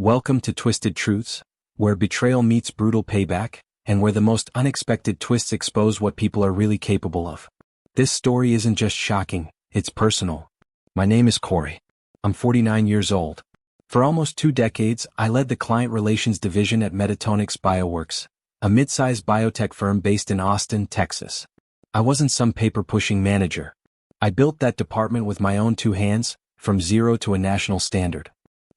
Welcome to Twisted Truths, where betrayal meets brutal payback, and where the most unexpected twists expose what people are really capable of. This story isn't just shocking, it's personal. My name is Corey. I'm 49 years old. For almost 2 decades, I led the client relations division at Metatonix Bioworks, a mid-sized biotech firm based in Austin, Texas. I wasn't some paper-pushing manager. I built that department with my own 2 hands, from zero to a national standard.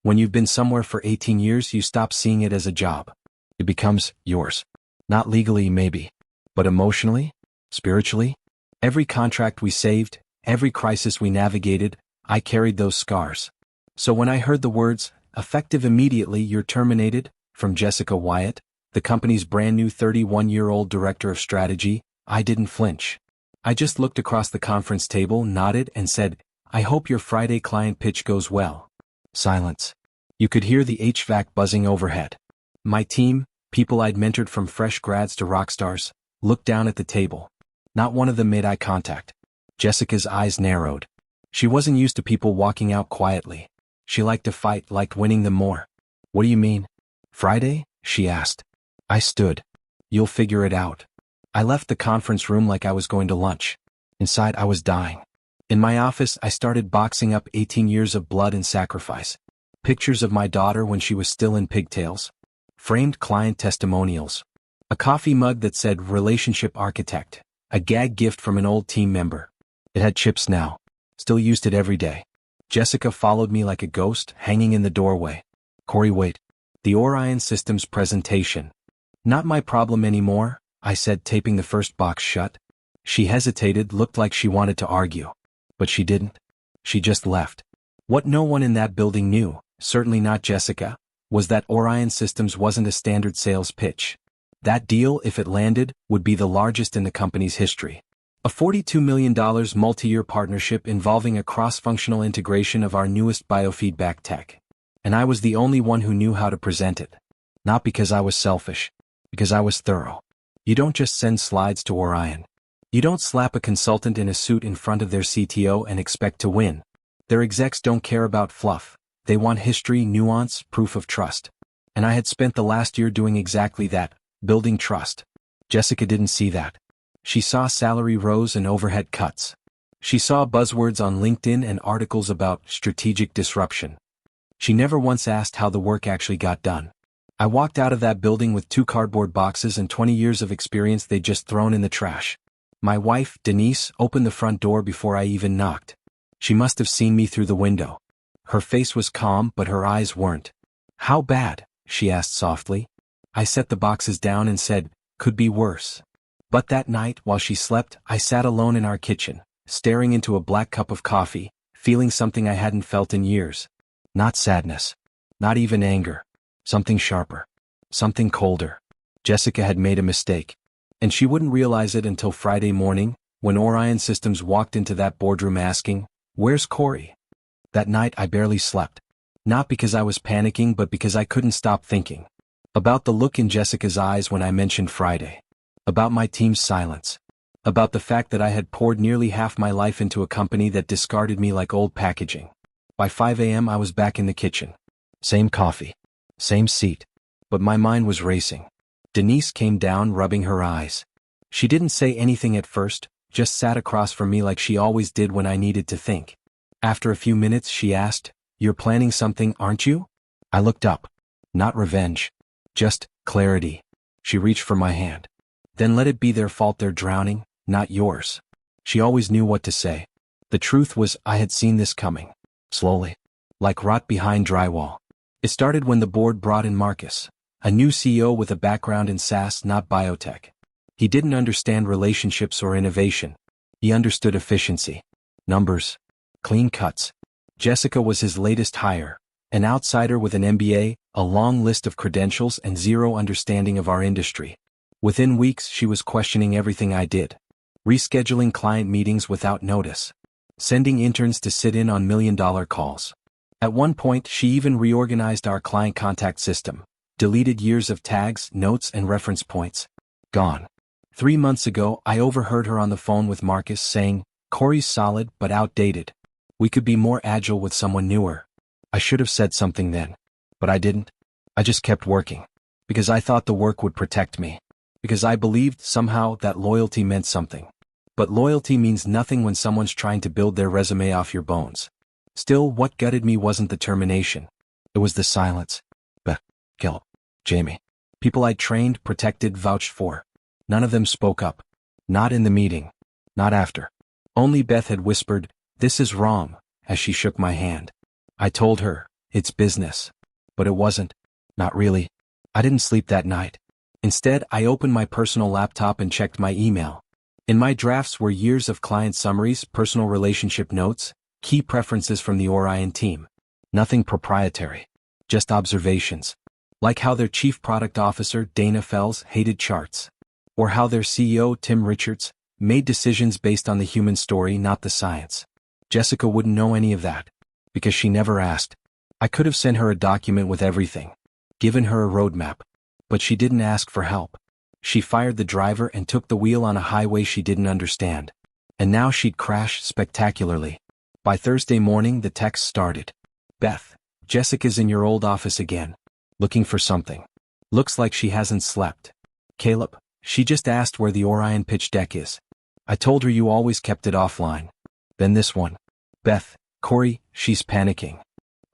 When you've been somewhere for 18 years, you stop seeing it as a job. It becomes yours. Not legally, maybe, but emotionally, spiritually. Every contract we saved, every crisis we navigated, I carried those scars. So when I heard the words, "effective immediately, you're terminated," from Jessica Wyatt, the company's brand new 31-year-old director of strategy, I didn't flinch. I just looked across the conference table, nodded, and said, "I hope your Friday client pitch goes well." Silence. You could hear the HVAC buzzing overhead. My team, people I'd mentored from fresh grads to rock stars, looked down at the table. Not one of them made eye contact. Jessica's eyes narrowed. She wasn't used to people walking out quietly. She liked to fight, liked winning them more. "What do you mean? Friday?" she asked. I stood. "You'll figure it out." I left the conference room like I was going to lunch. Inside, I was dying. In my office, I started boxing up 18 years of blood and sacrifice. Pictures of my daughter when she was still in pigtails. Framed client testimonials. A coffee mug that said "Relationship Architect," a gag gift from an old team member. It had chips now. Still used it every day. Jessica followed me like a ghost, hanging in the doorway. "Corey, wait. The Orion Systems presentation." "Not my problem anymore," I said, taping the first box shut. She hesitated, looked like she wanted to argue. But she didn't. She just left. What no one in that building knew, certainly not Jessica, was that Orion Systems wasn't a standard sales pitch. That deal, if it landed, would be the largest in the company's history. A $42 million multi-year partnership involving a cross-functional integration of our newest biofeedback tech. And I was the only one who knew how to present it. Not because I was selfish, because I was thorough. You don't just send slides to Orion. You don't slap a consultant in a suit in front of their CTO and expect to win. Their execs don't care about fluff. They want history, nuance, proof of trust. And I had spent the last year doing exactly that, building trust. Jessica didn't see that. She saw salary rows and overhead cuts. She saw buzzwords on LinkedIn and articles about strategic disruption. She never once asked how the work actually got done. I walked out of that building with 2 cardboard boxes and 20 years of experience they'd just thrown in the trash. My wife, Denise, opened the front door before I even knocked. She must have seen me through the window. Her face was calm, but her eyes weren't. "How bad?" she asked softly. I set the boxes down and said, "Could be worse." But that night, while she slept, I sat alone in our kitchen, staring into a black cup of coffee, feeling something I hadn't felt in years. Not sadness. Not even anger. Something sharper. Something colder. Jessica had made a mistake. And she wouldn't realize it until Friday morning, when Orion Systems walked into that boardroom asking, "Where's Corey?" That night I barely slept. Not because I was panicking, but because I couldn't stop thinking. About the look in Jessica's eyes when I mentioned Friday. About my team's silence. About the fact that I had poured nearly half my life into a company that discarded me like old packaging. By 5 a.m. I was back in the kitchen. Same coffee. Same seat. But my mind was racing. Denise came down, rubbing her eyes. She didn't say anything at first, just sat across from me like she always did when I needed to think. After a few minutes she asked, "You're planning something, aren't you?" I looked up. Not revenge. Just clarity. She reached for my hand. "Then let it be their fault they're drowning, not yours." She always knew what to say. The truth was, I had seen this coming. Slowly. Like rot behind drywall. It started when the board brought in Marcus, a new CEO with a background in SaaS, not biotech. He didn't understand relationships or innovation. He understood efficiency. Numbers. Clean cuts. Jessica was his latest hire, an outsider with an MBA, a long list of credentials, and zero understanding of our industry. Within weeks, she was questioning everything I did. Rescheduling client meetings without notice. Sending interns to sit in on million-dollar calls. At one point, she even reorganized our client contact system. Deleted years of tags, notes, and reference points. Gone. 3 months ago, I overheard her on the phone with Marcus saying, "Corey's solid, but outdated. We could be more agile with someone newer." I should have said something then. But I didn't. I just kept working. Because I thought the work would protect me. Because I believed somehow that loyalty meant something. But loyalty means nothing when someone's trying to build their resume off your bones. Still, what gutted me wasn't the termination. It was the silence. Beth, Gil, Jamie. People I trained, protected, vouched for. None of them spoke up. Not in the meeting. Not after. Only Beth had whispered, "This is wrong," as she shook my hand. I told her, "It's business." But it wasn't. Not really. I didn't sleep that night. Instead, I opened my personal laptop and checked my email. In my drafts were years of client summaries, personal relationship notes, key preferences from the Orion team. Nothing proprietary. Just observations. Like how their chief product officer, Dana Fells, hated charts. Or how their CEO, Tim Richards, made decisions based on the human story, not the science. Jessica wouldn't know any of that. Because she never asked. I could have sent her a document with everything. Given her a roadmap. But she didn't ask for help. She fired the driver and took the wheel on a highway she didn't understand. And now she'd crash spectacularly. By Thursday morning, the text started. "Beth, Jessica's in your old office again. Looking for something. Looks like she hasn't slept. Caleb, she just asked where the Orion pitch deck is. I told her you always kept it offline." Then this one. "Beth, Corey, she's panicking."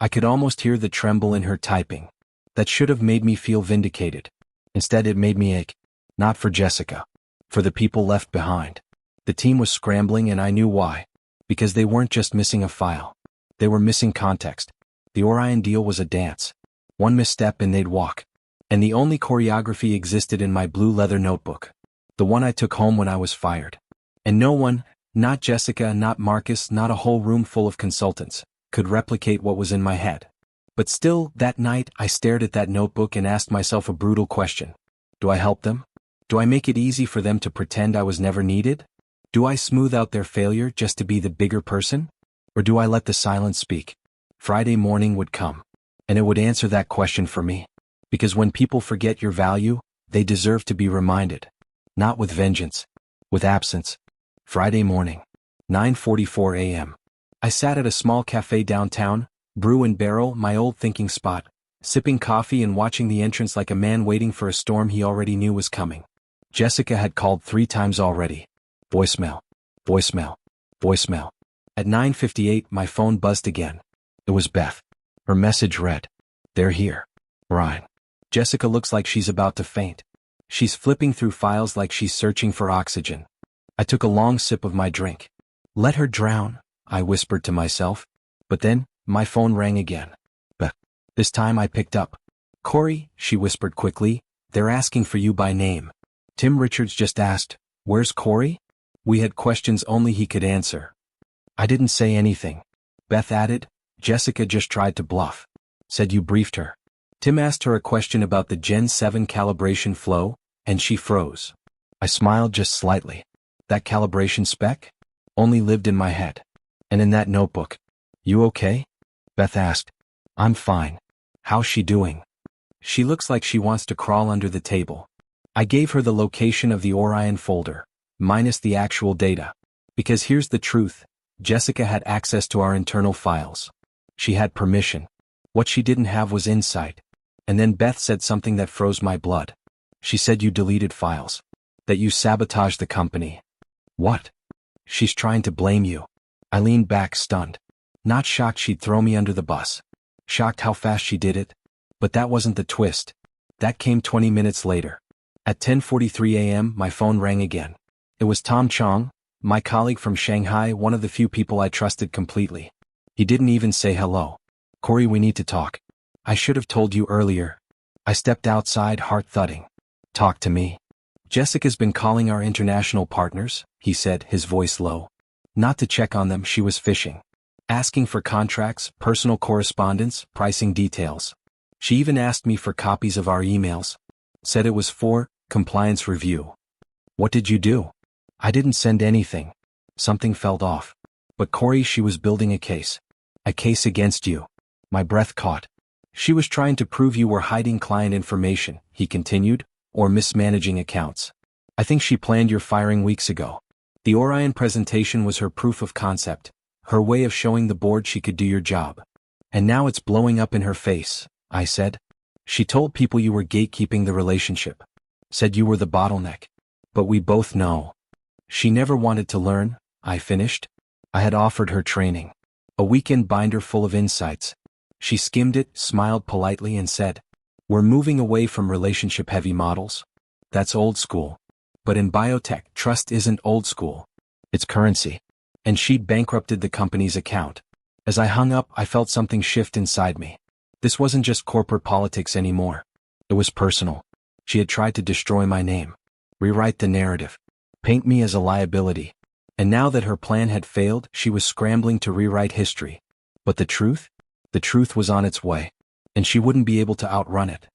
I could almost hear the tremble in her typing. That should have made me feel vindicated. Instead it made me ache. Not for Jessica. For the people left behind. The team was scrambling and I knew why. Because they weren't just missing a file. They were missing context. The Orion deal was a dance. One misstep and they'd walk. And the only choreography existed in my blue leather notebook. The one I took home when I was fired. And no one, not Jessica, not Marcus, not a whole room full of consultants, could replicate what was in my head. But still, that night, I stared at that notebook and asked myself a brutal question. Do I help them? Do I make it easy for them to pretend I was never needed? Do I smooth out their failure just to be the bigger person? Or do I let the silence speak? Friday morning would come. And it would answer that question for me. Because when people forget your value, they deserve to be reminded. Not with vengeance. With absence. Friday morning. 9:44 a.m. I sat at a small cafe downtown, Brew and Barrel, my old thinking spot, sipping coffee and watching the entrance like a man waiting for a storm he already knew was coming. Jessica had called 3 times already. Voicemail. Voicemail. Voicemail. At 9:58 my phone buzzed again. It was Beth. Her message read, "They're here. Ryan." Jessica looks like she's about to faint. She's flipping through files like she's searching for oxygen. I took a long sip of my drink. Let her drown, I whispered to myself. But then, my phone rang again. Beth. This time I picked up. "Corey," she whispered quickly, "they're asking for you by name." Tim Richards just asked, "Where's Corey?" We had questions only he could answer. I didn't say anything. Beth added, "Jessica just tried to bluff. Said you briefed her." Tim asked her a question about the Gen 7 calibration flow, and she froze. I smiled just slightly. That calibration spec? Only lived in my head. And in that notebook. "You okay?" Beth asked. "I'm fine. How's she doing?" "She looks like she wants to crawl under the table." I gave her the location of the Orion folder, minus the actual data. Because here's the truth, Jessica had access to our internal files. She had permission. What she didn't have was insight. And then Beth said something that froze my blood. She said you deleted files. That you sabotaged the company. What? She's trying to blame you. I leaned back stunned. Not shocked she'd throw me under the bus. Shocked how fast she did it. But that wasn't the twist. That came 20 minutes later. At 10:43 a.m. my phone rang again. It was Tom Chong, my colleague from Shanghai, one of the few people I trusted completely. He didn't even say hello. "Corey, we need to talk. I should have told you earlier." I stepped outside, heart thudding. "Talk to me." "Jessica's been calling our international partners," he said, his voice low. "Not to check on them, she was fishing. Asking for contracts, personal correspondence, pricing details. She even asked me for copies of our emails. Said it was for compliance review." "What did you do?" "I didn't send anything." Something felt off. "But Corey, she was building a case. A case against you." My breath caught. "She was trying to prove you were hiding client information," he continued, "or mismanaging accounts. I think she planned your firing weeks ago. The Orion presentation was her proof of concept, her way of showing the board she could do your job. And now it's blowing up in her face, I said. She told people you were gatekeeping the relationship. Said you were the bottleneck. But we both know. She never wanted to learn, I finished. I had offered her training. A weekend binder full of insights. She skimmed it, smiled politely and said, "We're moving away from relationship-heavy models. That's old school. But in biotech, trust isn't old school. It's currency." And she bankrupted the company's account. As I hung up, I felt something shift inside me. This wasn't just corporate politics anymore. It was personal. She had tried to destroy my name, rewrite the narrative, paint me as a liability. And now that her plan had failed, she was scrambling to rewrite history. But the truth? The truth was on its way. And she wouldn't be able to outrun it.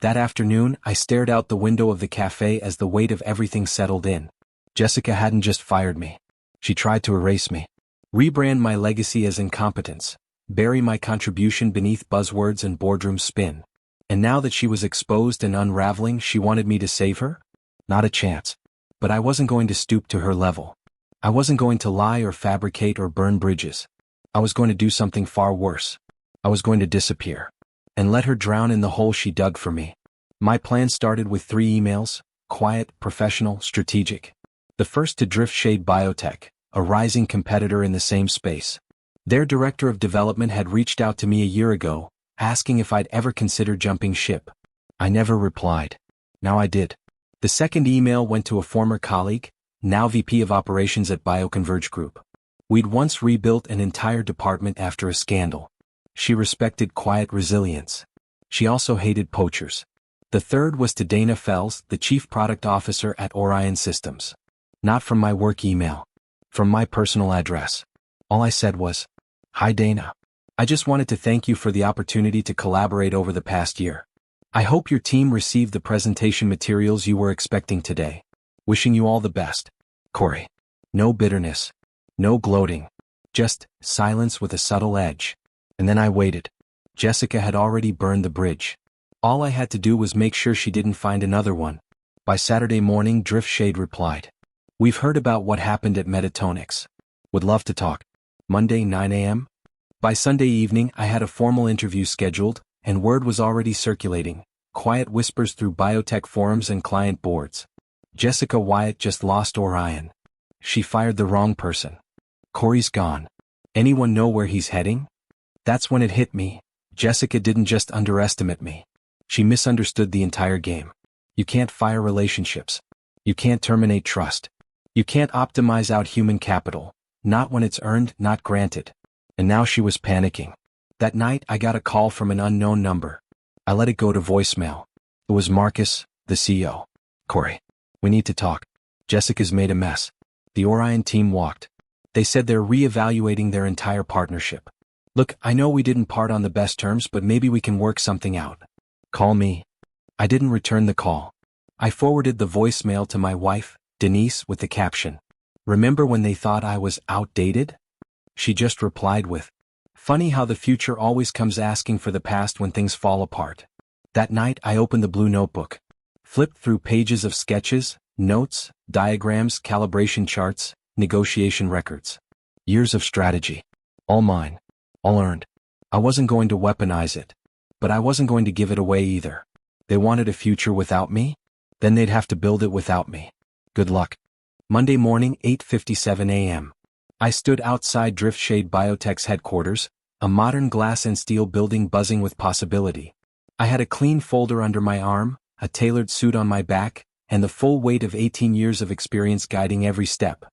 That afternoon, I stared out the window of the cafe as the weight of everything settled in. Jessica hadn't just fired me. She tried to erase me. Rebrand my legacy as incompetence. Bury my contribution beneath buzzwords and boardroom spin. And now that she was exposed and unraveling, she wanted me to save her? Not a chance. But I wasn't going to stoop to her level. I wasn't going to lie or fabricate or burn bridges. I was going to do something far worse. I was going to disappear. And let her drown in the hole she dug for me. My plan started with 3 emails, quiet, professional, strategic. The first to Drift Shade Biotech, a rising competitor in the same space. Their director of development had reached out to me a year ago, asking if I'd ever consider jumping ship. I never replied. Now I did. The second email went to a former colleague, now VP of Operations at Bioconverge Group. We'd once rebuilt an entire department after a scandal. She respected quiet resilience. She also hated poachers. The third was to Dana Fells, the Chief Product Officer at Orion Systems. Not from my work email. From my personal address. All I said was, "Hi Dana. I just wanted to thank you for the opportunity to collaborate over the past year. I hope your team received the presentation materials you were expecting today. Wishing you all the best. Corey." No bitterness. No gloating. Just silence with a subtle edge. And then I waited. Jessica had already burned the bridge. All I had to do was make sure she didn't find another one. By Saturday morning, Drift Shade replied, "We've heard about what happened at Metatonics. Would love to talk." Monday, 9 a.m. By Sunday evening, I had a formal interview scheduled, and word was already circulating. Quiet whispers through biotech forums and client boards. Jessica Wyatt just lost Orion. She fired the wrong person. Corey's gone. Anyone know where he's heading? That's when it hit me. Jessica didn't just underestimate me. She misunderstood the entire game. You can't fire relationships. You can't terminate trust. You can't optimize out human capital. Not when it's earned, not granted. And now she was panicking. That night, I got a call from an unknown number. I let it go to voicemail. It was Marcus, the CEO. "Corey, we need to talk. Jessica's made a mess." The Orion team walked. They said they're reevaluating their entire partnership. "Look, I know we didn't part on the best terms, but maybe we can work something out. Call me." I didn't return the call. I forwarded the voicemail to my wife, Denise, with the caption, "Remember when they thought I was outdated?" She just replied with, "Funny how the future always comes asking for the past when things fall apart." That night I opened the blue notebook. Flipped through pages of sketches, notes, diagrams, calibration charts, negotiation records. Years of strategy. All mine. All earned. I wasn't going to weaponize it. But I wasn't going to give it away either. They wanted a future without me? Then they'd have to build it without me. Good luck. Monday morning, 8:57 a.m. I stood outside Drift Shade Biotech's headquarters, a modern glass and steel building buzzing with possibility. I had a clean folder under my arm, a tailored suit on my back, and the full weight of 18 years of experience guiding every step.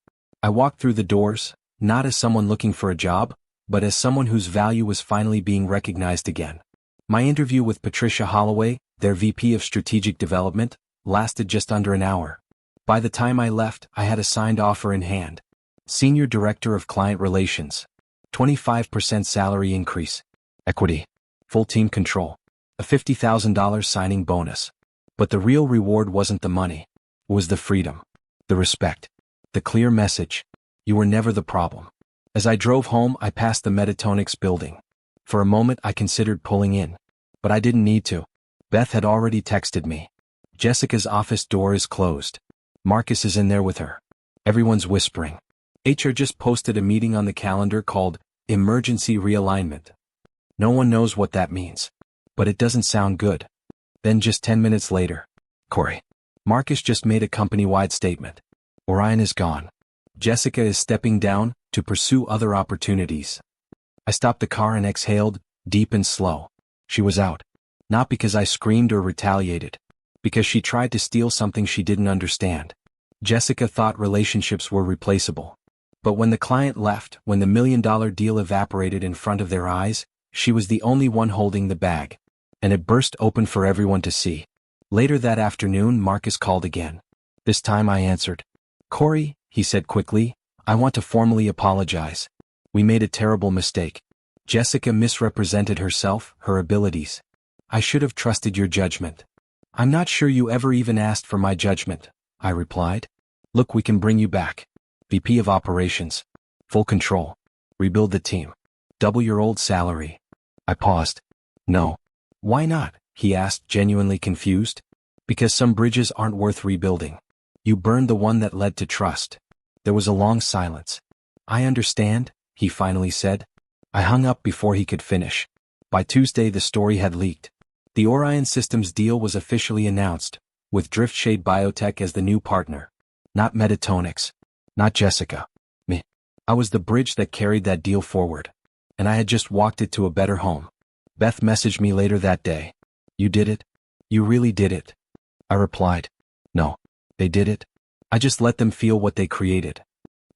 I walked through the doors, not as someone looking for a job, but as someone whose value was finally being recognized again. My interview with Patricia Holloway, their VP of Strategic Development, lasted just under an hour. By the time I left, I had a signed offer in hand. Senior Director of Client Relations. 25% salary increase. Equity. Full team control. A $50,000 signing bonus. But the real reward wasn't the money. It was the freedom. The respect. The clear message. You were never the problem. As I drove home, I passed the Metatonics building. For a moment, I considered pulling in. But I didn't need to. Beth had already texted me. Jessica's office door is closed. Marcus is in there with her. Everyone's whispering. HR just posted a meeting on the calendar called Emergency Realignment. No one knows what that means. But it doesn't sound good. Then just 10 minutes later. Corey. Marcus just made a company-wide statement. Orion is gone. Jessica is stepping down to pursue other opportunities. I stopped the car and exhaled, deep and slow. She was out. Not because I screamed or retaliated. Because she tried to steal something she didn't understand. Jessica thought relationships were replaceable. But when the client left, when the $1 million deal evaporated in front of their eyes, she was the only one holding the bag. And it burst open for everyone to see. Later that afternoon, Marcus called again. This time I answered. Corey, he said quickly, I want to formally apologize. We made a terrible mistake. Jessica misrepresented herself, her abilities. I should have trusted your judgment. I'm not sure you ever even asked for my judgment, I replied. Look, we can bring you back. VP of Operations. Full control. Rebuild the team. Double your old salary. I paused. No. Why not? He asked, genuinely confused. Because some bridges aren't worth rebuilding. You burned the one that led to trust. There was a long silence. I understand, he finally said. I hung up before he could finish. By Tuesday the story had leaked. The Orion Systems deal was officially announced, with Driftshade Biotech as the new partner. Not Metatonics. Not Jessica. Me. I was the bridge that carried that deal forward. And I had just walked it to a better home. Beth messaged me later that day. You did it? You really did it? I replied. No. They did it. I just let them feel what they created.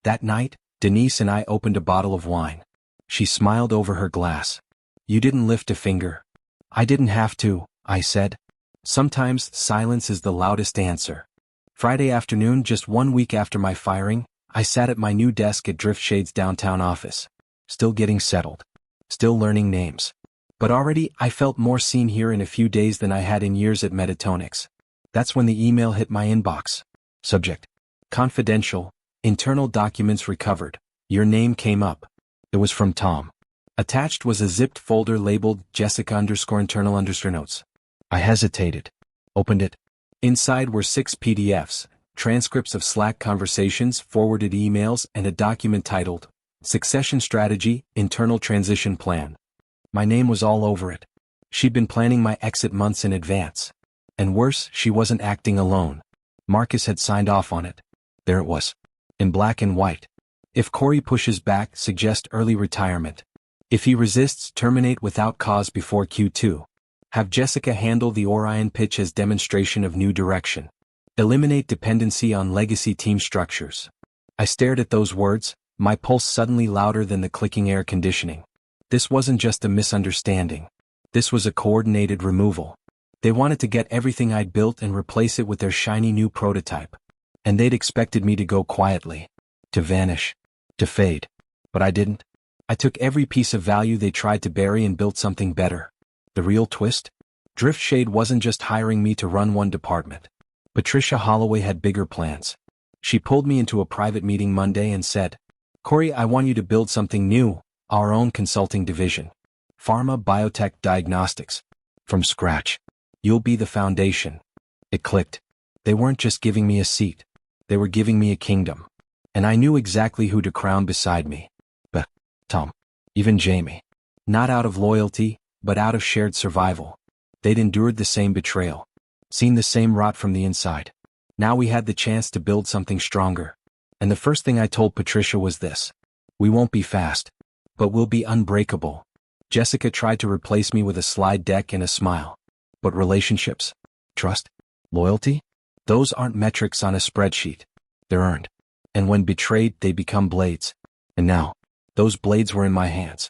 That night, Denise and I opened a bottle of wine. She smiled over her glass. You didn't lift a finger. I didn't have to, I said. Sometimes silence is the loudest answer. Friday afternoon, just 1 week after my firing, I sat at my new desk at Driftshade's downtown office. Still getting settled. Still learning names. But already I felt more seen here in a few days than I had in years at Metatonics. That's when the email hit my inbox. Subject. Confidential. Internal documents recovered. Your name came up. It was from Tom. Attached was a zipped folder labeled Jessica_internal_notes. I hesitated. Opened it. Inside were 6 PDFs, transcripts of Slack conversations, forwarded emails, and a document titled, Succession Strategy, Internal Transition Plan. My name was all over it. She'd been planning my exit months in advance. And worse, she wasn't acting alone. Marcus had signed off on it. There it was. In black and white. If Corey pushes back, suggest early retirement. If he resists, terminate without cause before Q2. Have Jessica handle the Orion pitch as demonstration of new direction. Eliminate dependency on legacy team structures. I stared at those words, my pulse suddenly louder than the clicking air conditioning. This wasn't just a misunderstanding. This was a coordinated removal. They wanted to get everything I'd built and replace it with their shiny new prototype. And they'd expected me to go quietly. To vanish. To fade. But I didn't. I took every piece of value they tried to bury and built something better. The real twist? Driftshade wasn't just hiring me to run one department. Patricia Holloway had bigger plans. She pulled me into a private meeting Monday and said, Corey, I want you to build something new, our own consulting division. Pharma Biotech Diagnostics. From scratch. You'll be the foundation. It clicked. They weren't just giving me a seat. They were giving me a kingdom. And I knew exactly who to crown beside me. But, Tom. Even Jamie. Not out of loyalty, but out of shared survival. They'd endured the same betrayal. Seen the same rot from the inside. Now we had the chance to build something stronger. And the first thing I told Patricia was this. We won't be fast. But we'll be unbreakable. Jessica tried to replace me with a slide deck and a smile. But relationships? Trust? Loyalty? Those aren't metrics on a spreadsheet. They're earned. And when betrayed, they become blades. And now, those blades were in my hands.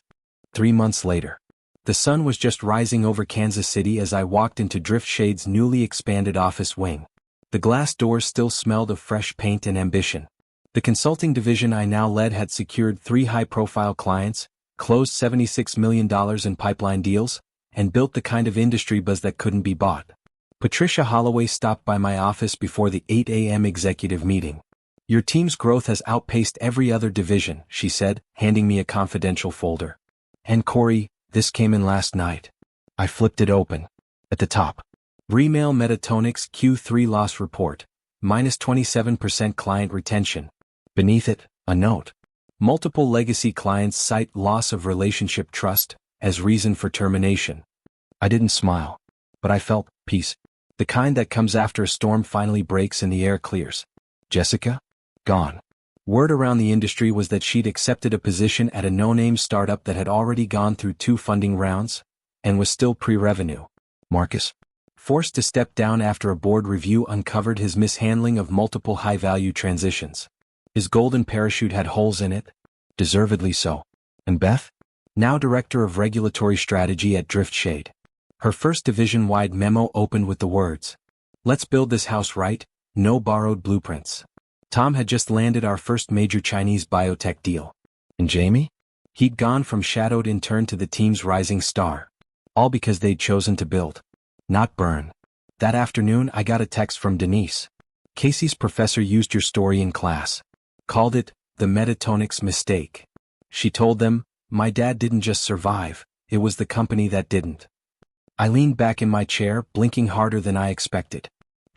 3 months later. The sun was just rising over Kansas City as I walked into Driftshade's newly expanded office wing. The glass doors still smelled of fresh paint and ambition. The consulting division I now led had secured 3 high-profile clients, closed $76 million in pipeline deals, and built the kind of industry buzz that couldn't be bought. Patricia Holloway stopped by my office before the 8 a.m. executive meeting. Your team's growth has outpaced every other division, she said, handing me a confidential folder. And Corey, this came in last night. I flipped it open. At the top. Remail Metatonics Q3 loss report. Minus 27% client retention. Beneath it, a note. Multiple legacy clients cite loss of relationship trust as reason for termination. I didn't smile. But I felt peace. The kind that comes after a storm finally breaks and the air clears. Jessica? Gone. Word around the industry was that she'd accepted a position at a no-name startup that had already gone through 2 funding rounds and was still pre-revenue. Marcus, forced to step down after a board review uncovered his mishandling of multiple high-value transitions. His golden parachute had holes in it, deservedly so. And Beth? Now director of regulatory strategy at Driftshade. Her first division-wide memo opened with the words, "Let's build this house right, no borrowed blueprints." Tom had just landed our first major Chinese biotech deal. And Jamie? He'd gone from shadowed intern to the team's rising star. All because they'd chosen to build, not burn. That afternoon I got a text from Denise. "Casey's professor used your story in class. Called it, the metatonics mistake." She told them, "My dad didn't just survive, it was the company that didn't." I leaned back in my chair, blinking harder than I expected.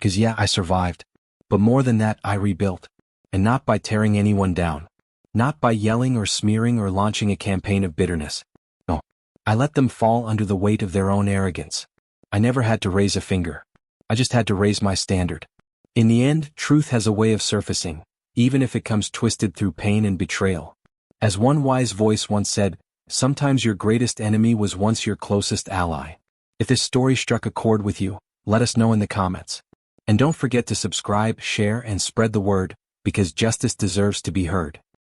'Cause yeah, I survived. But more than that, I rebuilt. And not by tearing anyone down. Not by yelling or smearing or launching a campaign of bitterness. No. I let them fall under the weight of their own arrogance. I never had to raise a finger. I just had to raise my standard. In the end, truth has a way of surfacing, even if it comes twisted through pain and betrayal. As one wise voice once said, sometimes your greatest enemy was once your closest ally. If this story struck a chord with you, let us know in the comments. And don't forget to subscribe, share, and spread the word, because justice deserves to be heard.